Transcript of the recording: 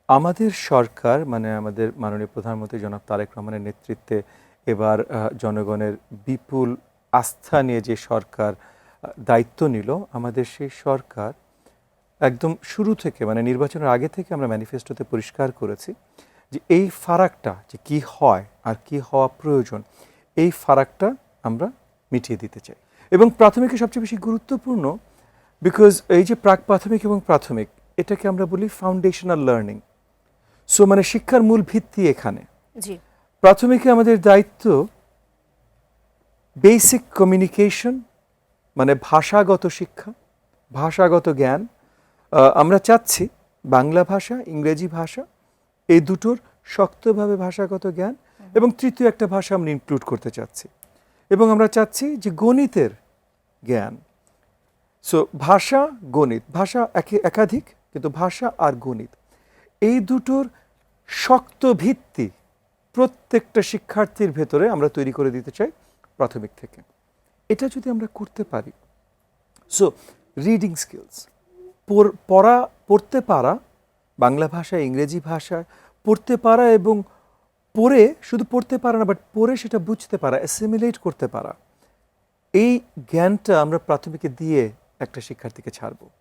আমাদের সরকার মানে আমাদের মাননীয় প্রধানমন্ত্রী জনাব তারেক রহমানের নেতৃত্বে এবার জনগণের বিপুল আস্থা নিয়ে যে সরকার দায়িত্ব নিল, আমাদের সেই সরকার একদম শুরু থেকে মানে নির্বাচনের আগে থেকে আমরা ম্যানিফেস্টোতে পরিষ্কার করেছি যে এই ফারাকটা যে কি হয় আর কি হওয়া প্রয়োজন, এই ফারাকটা আমরা মিটিয়ে দিতে চাই। এবং প্রাথমিকে সবচেয়ে বেশি গুরুত্বপূর্ণ, বিকজ এই যে প্রাক প্রাথমিক এবং প্রাথমিক, এটাকে আমরা বলি ফাউন্ডেশনাল লার্নিং। সো মানে শিক্ষার মূল ভিত্তি এখানে। জি। প্রাথমিকে আমাদের দায়িত্ব বেসিক কমিউনিকেশন, মানে ভাষাগত শিক্ষা, ভাষাগত জ্ঞান। আমরা চাচ্ছি বাংলা ভাষা, ইংরেজি ভাষা এই দুটোর শক্তভাবে ভাষাগত জ্ঞান, এবং তৃতীয় একটা ভাষা আমরা ইনক্লুড করতে চাচ্ছি। এবং আমরা চাচ্ছি যে গণিতের জ্ঞান। সো ভাষা, গণিত, ভাষা একাধিক, কিন্তু ভাষা আর গণিত এই দুটোর শক্ত ভিত্তি প্রত্যেকটা শিক্ষার্থীর ভেতরে আমরা তৈরি করে দিতে চাই প্রাথমিক থেকে। এটা যদি আমরা করতে পারি, সো রিডিং স্কিলস, পড়তে পারা, বাংলা ভাষা, ইংরেজি ভাষা পড়তে পারা, এবং পড়ে শুধু পড়তে পারা না, বাট পড়ে সেটা বুঝতে পারা, অ্যাসিমিলেট করতে পারা, এই জ্ঞানটা আমরা প্রাথমিকে দিয়ে একটা শিক্ষার্থীকে ছাড়বো।